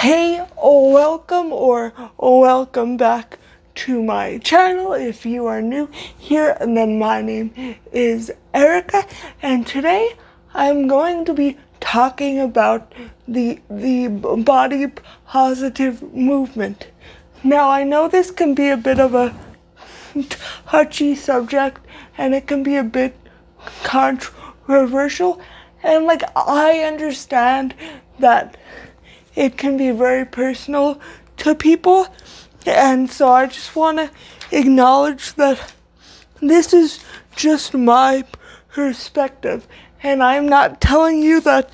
Hey, welcome back to my channel if you are new here. And then my name is Erica, and today I'm going to be talking about the body positive movement. Now, I know this can be a bit of a touchy subject, and it can be a bit controversial, and I understand that it can be very personal to people, and so I just want to acknowledge that this is just my perspective, and I'm not telling you that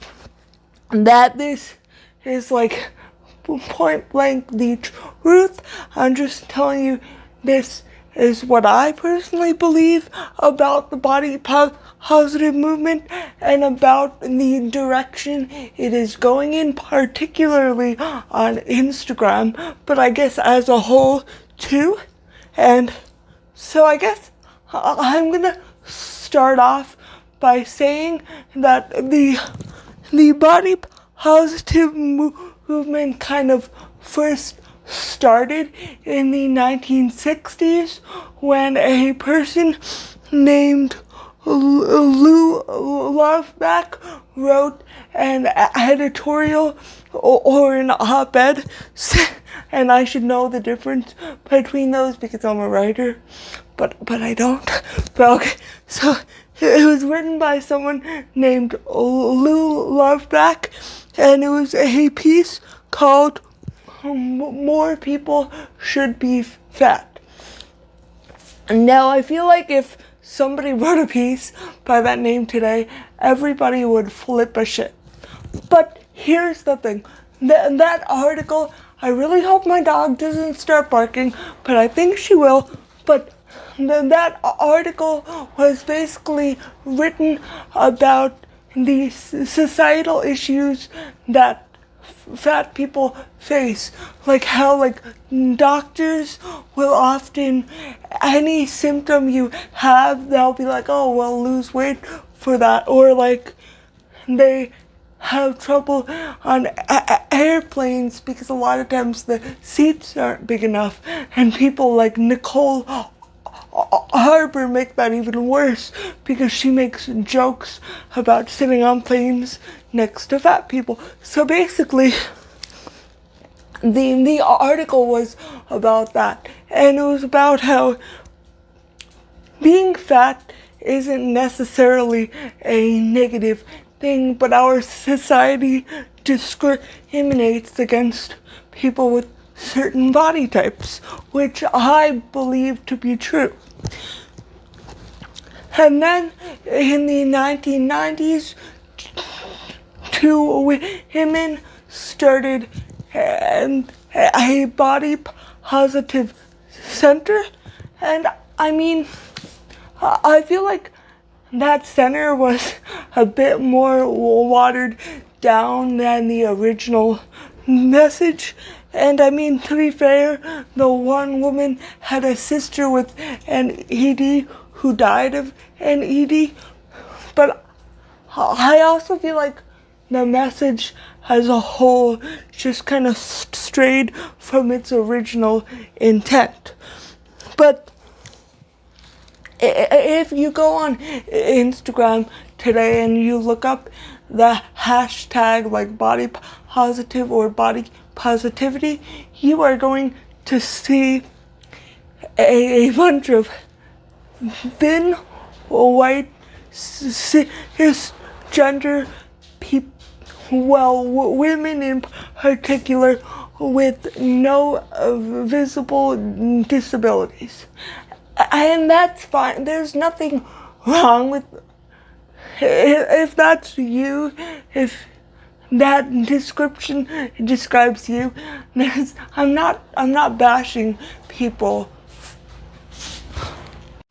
this is point blank the truth. I'm just telling you this is what I personally believe about the body positive movement and about the direction it is going in, particularly on Instagram, but I guess as a whole too. And so I guess I'm gonna start off by saying that the body positive movement kind of first started in the 1960s when a person named Lou Loveback wrote an editorial or an op-ed, and I should know the difference between those because I'm a writer, but I don't. But okay, so it was written by someone named Lou Loveback, and it was a piece called "More People Should Be Fat." Now, I feel like if somebody wrote a piece by that name today, everybody would flip a shit. But here's the thing. That article, I really hope my dog doesn't start barking, but I think she will. But that article was basically written about the societal issues that fat people face, like how doctors will often, any symptom you have, they'll be like, oh well, lose weight for that, or they have trouble on airplanes because a lot of times the seats aren't big enough, and people like Nicole Harbor make that even worse because she makes jokes about sitting on planes next to fat people. So basically, the article was about that, and it was about how being fat isn't necessarily a negative thing, but our society discriminates against people with certain body types, which I believe to be true. And then in the 1990s, two women started a body positive center, and I mean, I feel like that center was a bit more watered down than the original message. And I mean, to be fair, the one woman had a sister with an ED who died of an ED, but I also feel like the message as a whole just kind of strayed from its original intent. But if you go on Instagram today and you look up the hashtag body positive or body positivity, you are going to see a bunch of thin, white, cisgender people, women in particular, with no visible disabilities. And that's fine. There's nothing wrong with if that's you, if that description describes you. I'm not bashing people.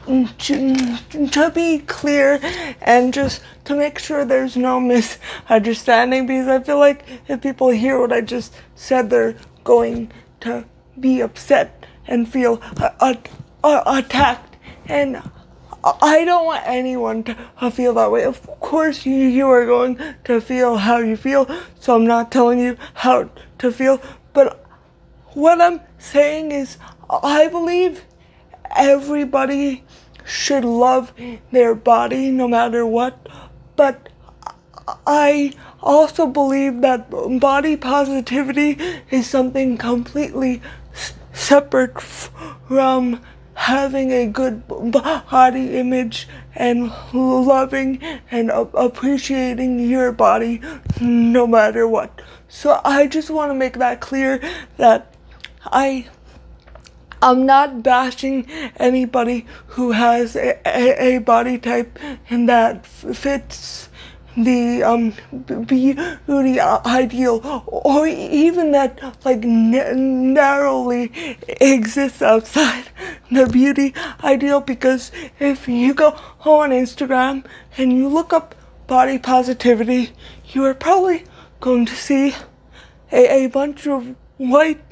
To be clear, and just to make sure there's no misunderstanding, because I feel like if people hear what I just said, they're going to be upset and feel attacked. And I don't want anyone to feel that way. Of course, you are going to feel how you feel, so I'm not telling you how to feel. But what I'm saying is, I believe everybody should love their body no matter what. But I also believe that body positivity is something completely separate from having a good body image and loving and appreciating your body no matter what. So I just want to make that clear that I'm not bashing anybody who has a body type and that fits the beauty ideal, or even that like narrowly exists outside the beauty ideal. Because if you go on Instagram and you look up body positivity, you are probably going to see a bunch of white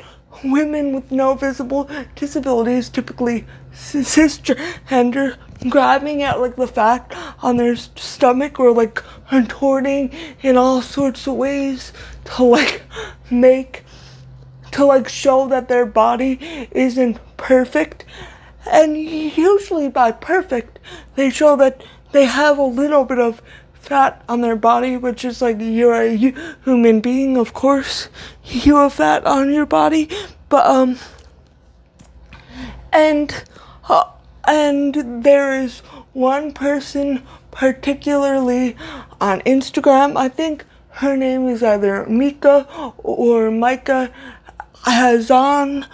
women with no visible disabilities, typically cisgender, grabbing at like the fat on their stomach, or like contorting in all sorts of ways to show that their body isn't perfect. And usually by perfect, they show that they have a little bit of fat on their body, which is like, you're a human being, of course you have fat on your body. But and there is one person particularly on Instagram, I think her name is either Mika or Micah Hazan.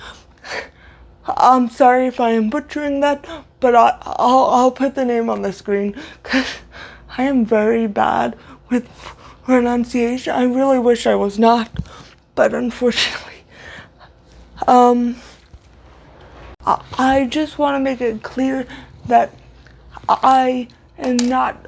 I'm sorry if I am butchering that, but I'll put the name on the screen because I am very bad with pronunciation. I really wish I was not, but unfortunately. I just want to make it clear that I am not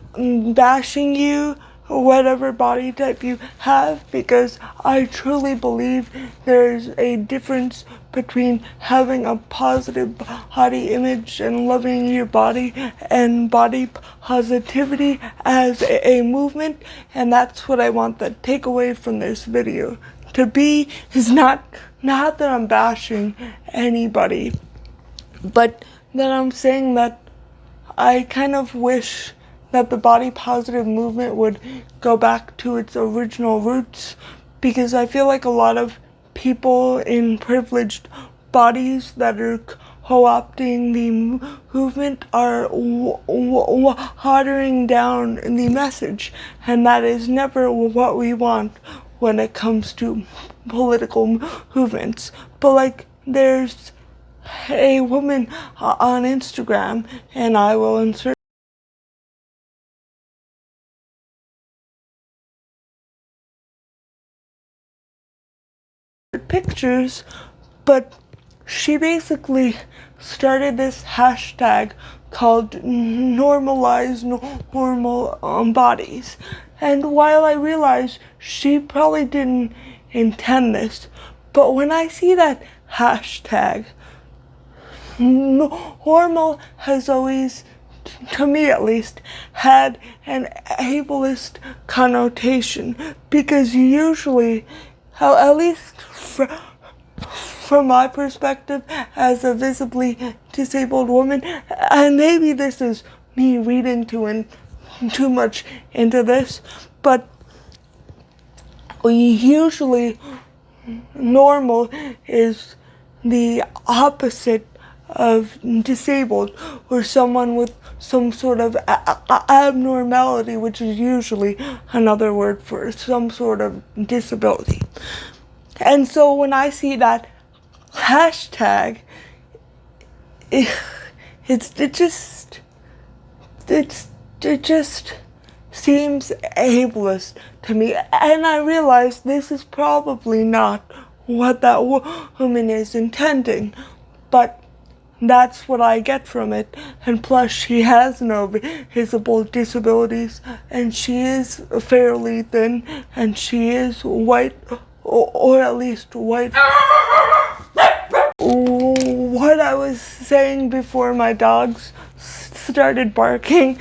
bashing you, whatever body type you have, because I truly believe there's a difference between having a positive body image and loving your body, and body positivity as a movement. And that's what I want the takeaway from this video to be, is not that I'm bashing anybody, but that I'm saying that I kind of wish that the body positive movement would go back to its original roots, because I feel like a lot of people in privileged bodies that are co-opting the movement are watering down the message, and that is never what we want when it comes to political movements. But like, there's a woman on Instagram, and I will insert pictures, but she basically started this hashtag called normalize normal bodies. And while I realize she probably didn't intend this, but when I see that hashtag, normal has always, to me at least, had an ableist connotation, because usually, at least from my perspective as a visibly disabled woman, and maybe this is me reading too much into this, but usually normal is the opposite of disabled, or someone with some sort of abnormality, which is usually another word for some sort of disability. And so when I see that hashtag, it just seems ableist to me, and I realize this is probably not what that woman is intending, but that's what I get from it. And plus, she has no visible disabilities, and she is fairly thin, and she is white, or at least white. What I was saying before my dogs started barking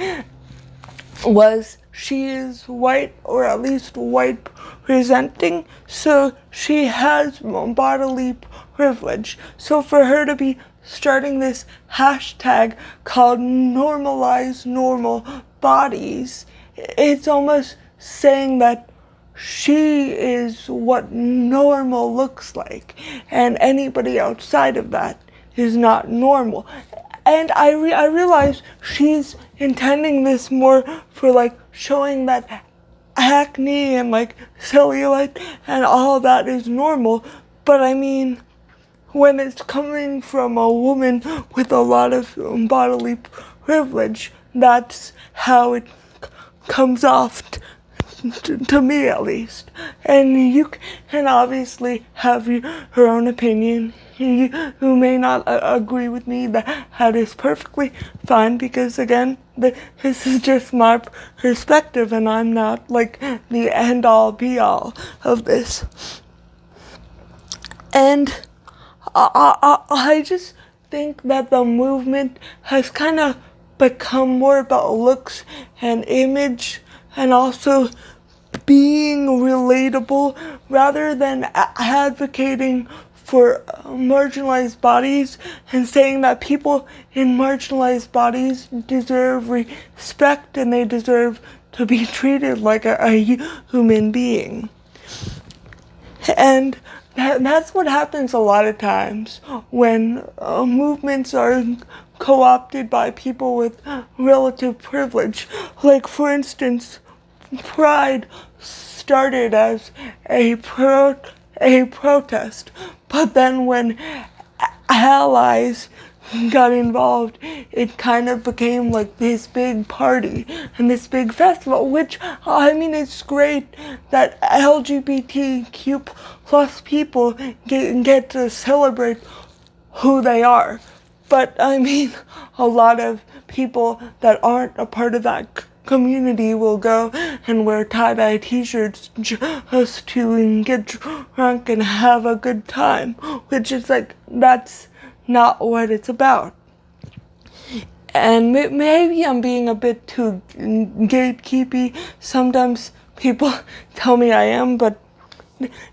was she is white, or at least white presenting, so she has bodily privilege. So for her to be starting this hashtag called normalize normal bodies, it's almost saying that she is what normal looks like, and anybody outside of that is not normal. And I realize she's intending this more for like showing that acne and like cellulite and all that is normal. But I mean, when it's coming from a woman with a lot of bodily privilege, that's how it comes off to me, at least. And you can obviously have her own opinion. You may not agree with me, that is perfectly fine, because again, this is just my perspective, and I'm not like the end all be all of this. And I just think that the movement has kind of become more about looks and image, and also being relatable, rather than advocating for marginalized bodies and saying that people in marginalized bodies deserve respect and they deserve to be treated like a human being. And that's what happens a lot of times when movements are co-opted by people with relative privilege. Like, for instance, Pride started as a protest, but then when allies got involved, it kind of became like this big party and this big festival, which, I mean, it's great that LGBTQ plus people get to celebrate who they are. But I mean, a lot of people that aren't a part of that community will go and wear tie-dye t-shirts just to get drunk and have a good time, which is like, that's not what it's about. And maybe I'm being a bit too gatekeepy. Sometimes people tell me I am, but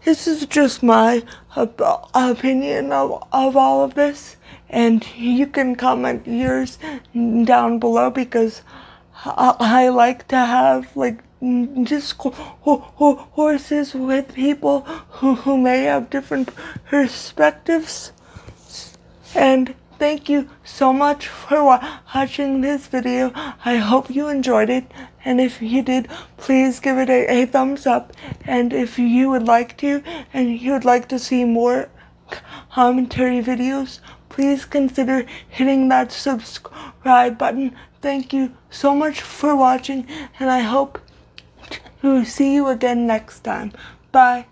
this is just my opinion of all of this. And you can comment yours down below, because I like to have like just horses with people who may have different perspectives. And thank you so much for watching this video. I hope you enjoyed it, and if you did, please give it a thumbs up. And if you would like to, and you would like to see more commentary videos, please consider hitting that subscribe button. Thank you so much for watching, and I hope to see you again next time. Bye.